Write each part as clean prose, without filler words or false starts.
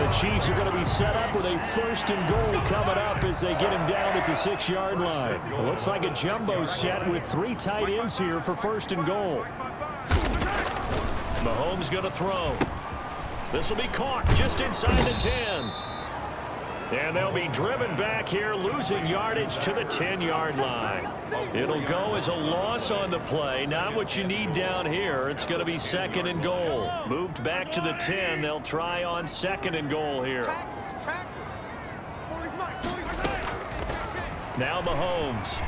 the Chiefs are going to be set up with a 1st and goal coming up as they get him down at the 6-yard line. It looks like a jumbo set with 3 tight ends here for 1st and goal. Mahomes going to throw. This will be caught just inside the 10. And they'll be driven back here, losing yardage to the 10-yard line. It'll go as a loss on the play. Not what you need down here. It's going to be 2nd and goal. Moved back to the 10. They'll try on 2nd and goal here. Now Mahomes.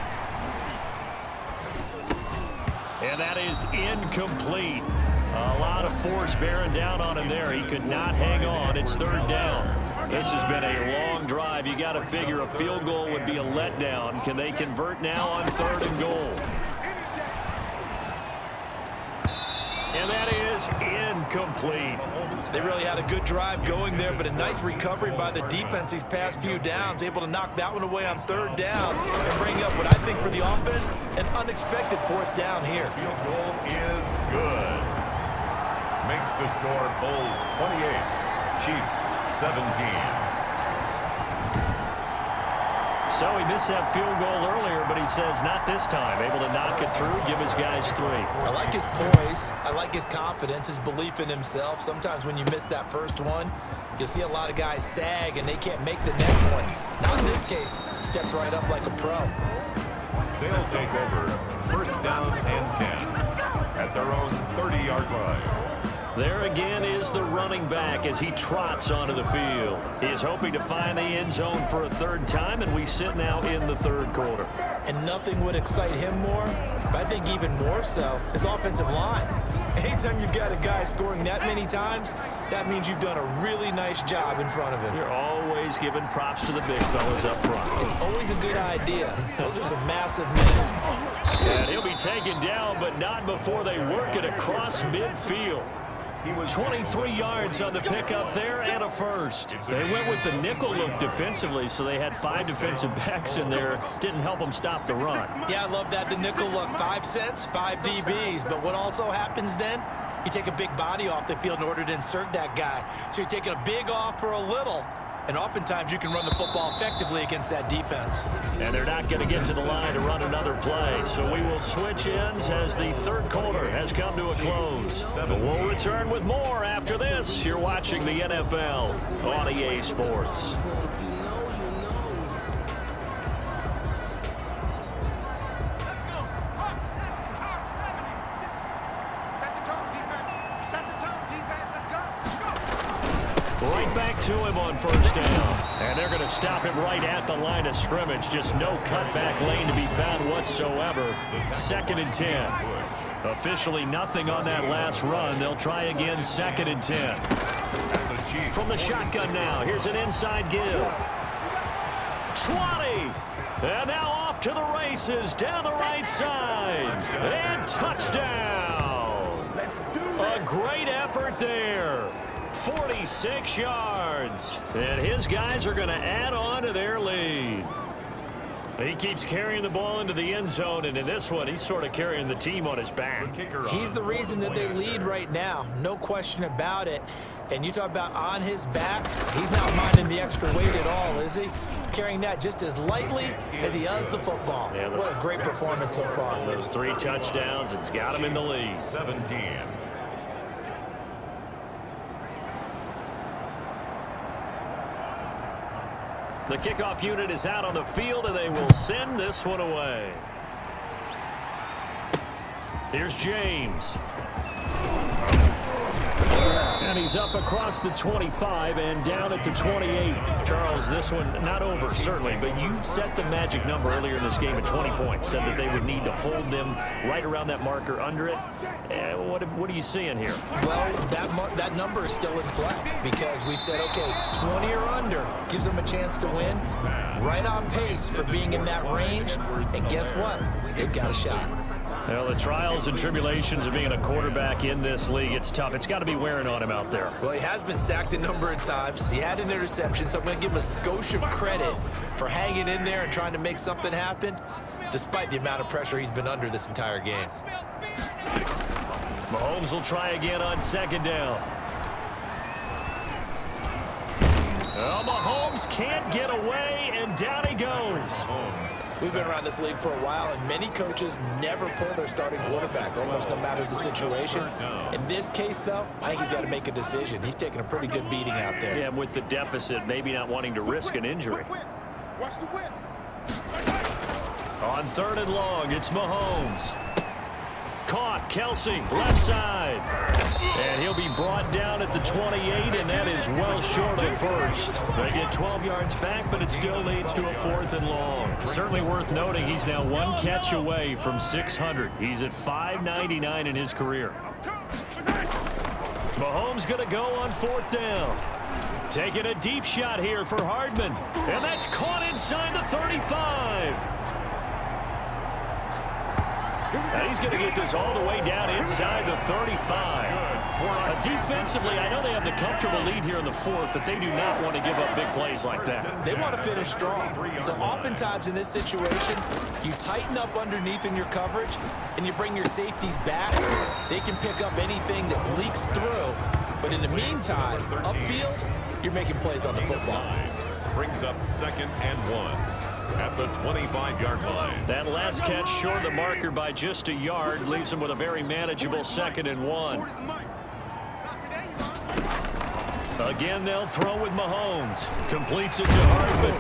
And that is incomplete. A lot of force bearing down on him there. He could not hang on. It's 3rd down. This has been a long drive. You got to figure a field goal would be a letdown. Can they convert now on 3rd and goal? And that is incomplete. They really had a good drive going there, but a nice recovery by the defense these past few downs, able to knock that one away on 3rd down and bring up what I think for the offense, an unexpected 4th down here. Field goal is good. Makes the score Bulls 28, Chiefs 17. So he missed that field goal earlier, but he says not this time. Able to knock it through, give his guys 3. I like his poise. I like his confidence, his belief in himself. Sometimes when you miss that first one, you'll see a lot of guys sag and they can't make the next one. Not in this case. Stepped right up like a pro. They'll take over 1st down and 10 at their own 30-yard line. There again is the running back as he trots onto the field. He is hoping to find the end zone for a 3rd time, and we sit now in the 3rd quarter. And nothing would excite him more, but I think even more so, his offensive line. Anytime you've got a guy scoring that many times, that means you've done a really nice job in front of him. You're always giving props to the big fellas up front. It's always a good idea. Those are some massive men. And he'll be taken down, but not before they work it across midfield. 23 yards on the pickup there and a 1st. They went with the nickel look defensively, so they had 5 defensive backs in there. Didn't help them stop the run. Yeah, I love that, the nickel look. 5 cents, 5 DBs. But what also happens then? You take a big body off the field in order to insert that guy. So you're taking a big off for a little. And oftentimes you can run the football effectively against that defense. And they're not going to get to the line to run another play. So we will switch ends as the 3rd quarter has come to a close. We'll return with more after this. You're watching the NFL on EA Sports. Right back to him on 1st down. And they're going to stop him right at the line of scrimmage. Just no cutback lane to be found whatsoever. 2nd and 10. Officially nothing on that last run. They'll try again 2nd and 10. From the shotgun now. Here's an inside give. 20. And now off to the races down the right side. And touchdown. A great effort there. 46 yards. And his guys are going to add on to their lead. He keeps carrying the ball into the end zone, and in this one, he's sort of carrying the team on his back. He's the reason that they lead right now. No question about it. And you talk about on his back, he's not minding the extra weight at all, is he? Carrying that just as lightly as he does the football. Yeah, what a great performance so far. Those 3 touchdowns, it's got him in the lead. 17. The kickoff unit is out on the field, and they will send this one away. Here's James. And he's up across the 25 and down at the 28. Charles, this one not over, certainly, but you set the magic number earlier in this game at 20 points. Said that they would need to hold them right around that marker under it. What are you seeing here? Well, that number is still in play because we said, okay, 20 or under gives them a chance to win. Right on pace for being in that range. And guess what? They've got a shot. Well, the trials and tribulations of being a quarterback in this league, it's tough. It's got to be wearing on him out there. Well, he has been sacked a number of times. He had an interception, so I'm going to give him a skosh of credit for hanging in there and trying to make something happen, despite the amount of pressure he's been under this entire game. Mahomes will try again on 2nd down. Well, Mahomes can't get away, and down he goes. We've been around this league for a while, and many coaches never pull their starting quarterback, almost no matter the situation. In this case, though, I think he's got to make a decision. He's taking a pretty good beating out there. Yeah, with the deficit, maybe not wanting to risk an injury. Watch the whip. On 3rd and long, it's Mahomes. Caught, Kelsey, left side. And he'll be brought down at the 28, and that is well short of first. They get 12 yards back, but it still leads to a 4th and long. Certainly worth noting he's now 1 catch away from 600. He's at 599 in his career. Mahomes going to go on 4th down. Taking a deep shot here for Hardman. And that's caught inside the 35. And he's going to get this all the way down inside the 35. Defensively, I know they have the comfortable lead here in the 4th, but they do not want to give up big plays like that. They want to finish strong. So oftentimes in this situation, you tighten up underneath in your coverage, and you bring your safeties back. They can pick up anything that leaks through. But in the meantime, upfield, you're making plays on the football. Brings up 2nd and 1. At the 25-yard line. That last catch short of the marker by just a yard leaves him with a very manageable 2nd and 1. Again, they'll throw with Mahomes. Completes it to Hardman.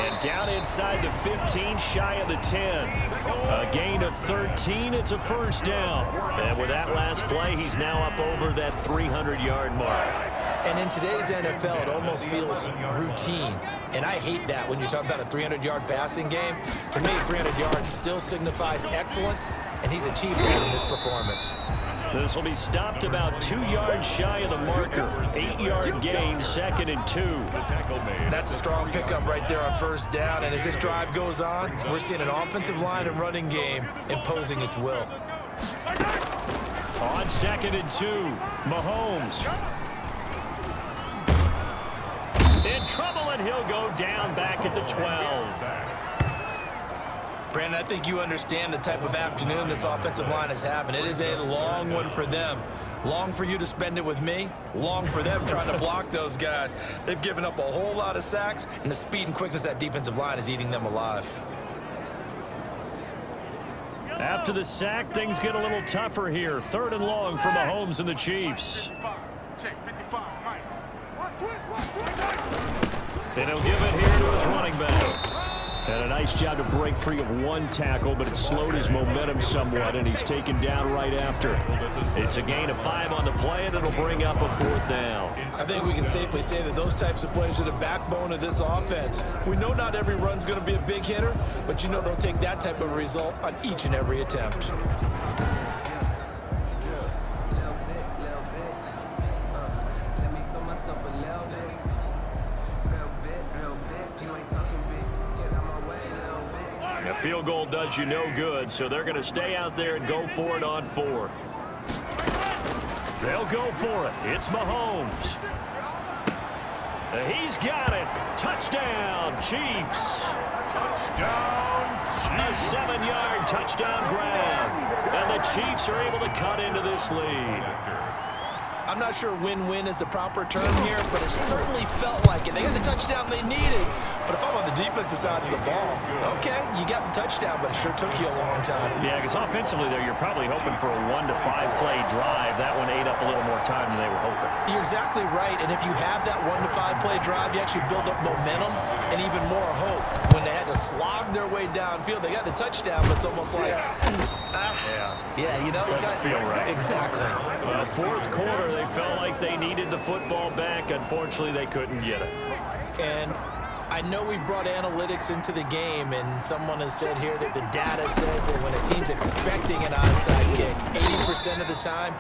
And down inside the 15, shy of the 10. A gain of 13. It's a 1st down. And with that last play, he's now up over that 300-yard mark. And in today's NFL, it almost feels routine. And I hate that when you talk about a 300-yard passing game. To me, 300 yards still signifies excellence, and he's achieved that in this performance. This will be stopped about 2 yards shy of the marker. 8-yard gain, 2nd and 2. That's a strong pickup right there on 1st down. And as this drive goes on, we're seeing an offensive line and running game imposing its will. On 2nd and 2, Mahomes. In trouble, and he'll go down back at the 12. Brandon, I think you understand the type of afternoon this offensive line is having. It is a long one for them. Long for you to spend it with me. Long for them trying to block those guys. They've given up a whole lot of sacks, and the speed and quickness of that defensive line is eating them alive. After the sack, things get a little tougher here. 3rd and long for Mahomes and the Chiefs. And he'll give it here to his running back. And a nice job to break free of 1 tackle, but it slowed his momentum somewhat, and he's taken down right after. It's a gain of 5 on the play, and it'll bring up a 4th down. I think we can safely say that those types of plays are the backbone of this offense. We know not every run's going to be a big hitter, but you know they'll take that type of result on each and every attempt. A field goal does you no good, so they're going to stay out there and go for it on 4th. They'll go for it. It's Mahomes. He's got it. Touchdown, Chiefs. Touchdown, Chiefs. A 7-yard touchdown grab. And the Chiefs are able to cut into this lead. I'm not sure win-win is the proper term here, but it certainly felt like it. They got the touchdown they needed. But if I'm on the defensive side of the ball, okay, you got the touchdown, but it sure took you a long time. Yeah, because offensively there, you're probably hoping for a 1 to 5 play drive. That one ate up a little more time than they were hoping. You're exactly right, and if you have that 1 to 5 play drive, you actually build up momentum and even more hope. When they had to slog their way downfield, they got the touchdown, but it's almost like, yeah, you know. Doesn't feel right. Exactly. Well, 4th quarter, they felt like they needed the football back. Unfortunately, they couldn't get it. And I know we brought analytics into the game, and someone has said here that the data says that when a team's expecting an onside kick, 80% of the time,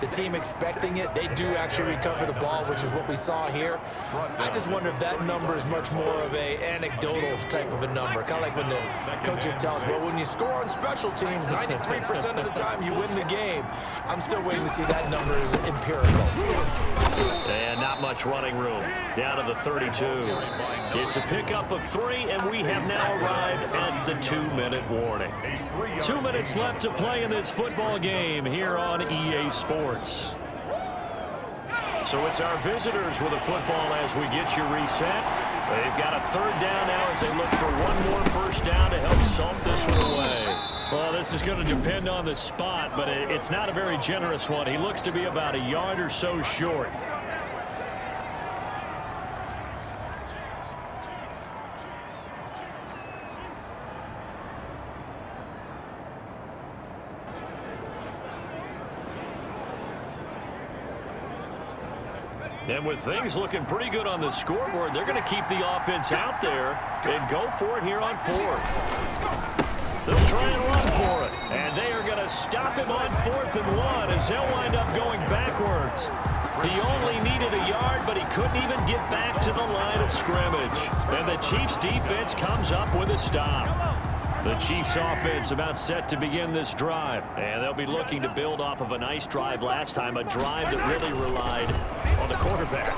the team expecting it, they do actually recover the ball, which is what we saw here. I just wonder if that number is much more of a anecdotal type of a number. Kind of like when the coaches tell us, well, when you score on special teams, 93% of the time you win the game. I'm still waiting to see that number is empirical. And not much running room. Down to the 32. It's a pickup of 3, and we have now arrived at the 2-minute warning. 2 minutes left to play in this football game here on EA Sports. So it's our visitors with a football as we get you reset. They've got a third down now as they look for one more first down to help salt this one away. Well, this is going to depend on the spot, but it's not a very generous one. He looks to be about a yard or so short. And with things looking pretty good on the scoreboard, they're going to keep the offense out there and go for it here on fourth. They'll try and run for it. And they are going to stop him on 4th and 1 as they'll wind up going backwards. He only needed a yard, but he couldn't even get back to the line of scrimmage. And the Chiefs defense comes up with a stop. The Chiefs offense about set to begin this drive. And they'll be looking to build off of a nice drive last time, a drive that really relied on the quarterback.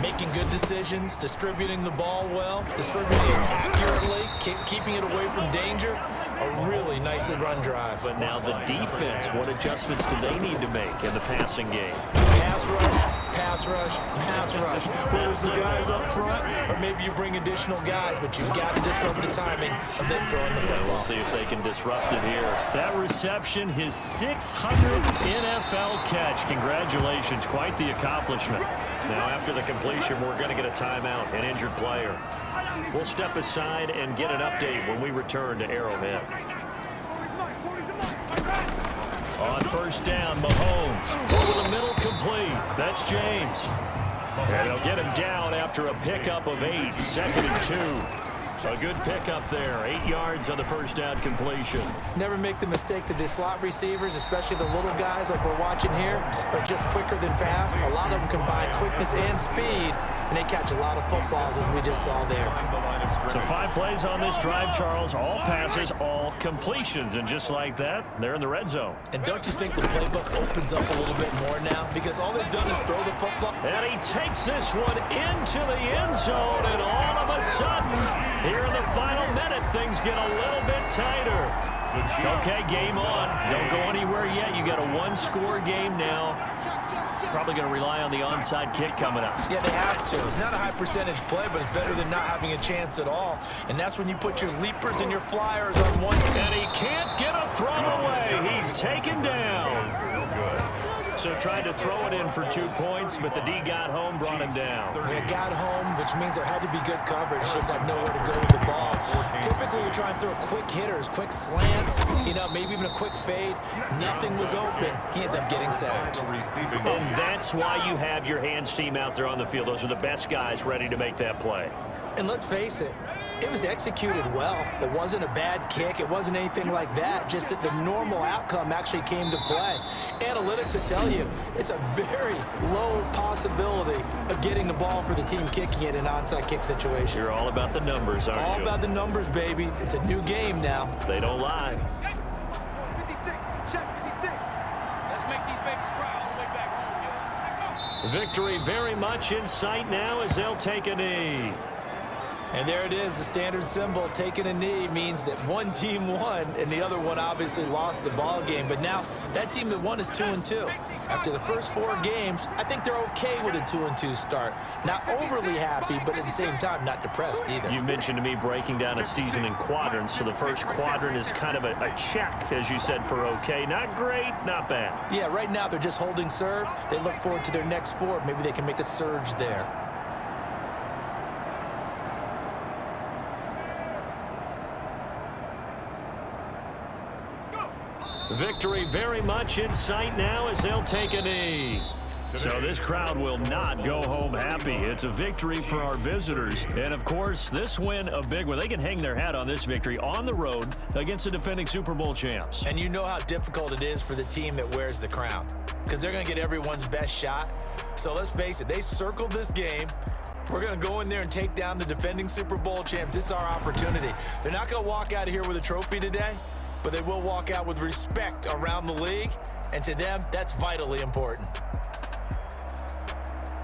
Making good decisions, distributing the ball well, distributing it accurately, keeping it away from danger. A really nicely run drive. But now the defense, what adjustments do they need to make in the passing game? Pass rush, pass rush, pass rush. Whether it's the guys up front or maybe you bring additional guys, but you've got to disrupt the timing of them throwing the football. We'll see if they can disrupt it here. That reception, his 600th NFL catch. Congratulations, quite the accomplishment. Now after the completion, we're going to get a timeout, an injured player. We'll step aside and get an update when we return to Arrowhead. On first down, Mahomes over the middle, complete. That's James. And they'll get him down after a pickup of 8, 2nd and 2. A good pickup there, 8 yards on the first down completion. Never make the mistake that the slot receivers, especially the little guys like we're watching here, are just quicker than fast. A lot of them combine quickness and speed, and they catch a lot of footballs, as we just saw there. So 5 plays on this drive, Charles. All passes, all completions. And just like that, they're in the red zone. And don't you think the playbook opens up a little bit more now? Because all they've done is throw the football. And he takes this one into the end zone, and all of a sudden, here in the final minute, things get a little bit tighter. Okay, game on. Don't go anywhere yet. You got a 1-score game now. Probably going to rely on the onside kick coming up. Yeah, they have to. It's not a high percentage play, but it's better than not having a chance at all. And that's when you put your leapers and your flyers on one. And he can't get a throw away. He's taken down. So tried to throw it in for 2 points, but the D got home, brought him down. Yeah, got home, which means there had to be good coverage. Just had nowhere to go with the ball. Typically, you try and throw quick hitters, quick slants, maybe even a quick fade. Nothing was open. He ends up getting sacked. And that's why you have your hands team out there on the field. Those are the best guys ready to make that play. And let's face it, it was executed well. It wasn't a bad kick. It wasn't anything like that. Just that the normal outcome actually came to play. Analytics will tell you it's a very low possibility of getting the ball for the team kicking it in an onside kick situation. You're all about the numbers, aren't you? All about the numbers, baby. It's a new game now. They don't lie. Let's make these babies cry all the way back home, yo. Victory very much in sight now as they'll take a knee. And there it is, the standard symbol. Taking a knee means that one team won and the other one obviously lost the ball game. But now that team that won is 2-2. After the first 4 games, I think they're okay with a 2-2 start. Not overly happy, but at the same time, not depressed either. You mentioned to me breaking down a season in quadrants. So the first quadrant is kind of a check, as you said, for okay. Not great, not bad. Yeah, right now they're just holding serve. They look forward to their next 4. Maybe they can make a surge there. Victory very much in sight now as they'll take a knee. So this crowd will not go home happy. It's a victory for our visitors. And, of course, this win a big one. They can hang their hat on this victory on the road against the defending Super Bowl champs. And you know how difficult it is for the team that wears the crown because they're going to get everyone's best shot. So let's face it, they circled this game. We're going to go in there and take down the defending Super Bowl champs. This is our opportunity. They're not going to walk out of here with a trophy today, but they will walk out with respect around the league. And to them, that's vitally important.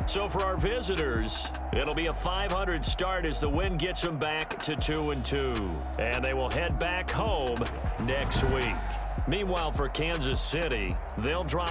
So for our visitors, it'll be a 500 start as the win gets them back to 2-2. And they will head back home next week. Meanwhile, for Kansas City, they'll drop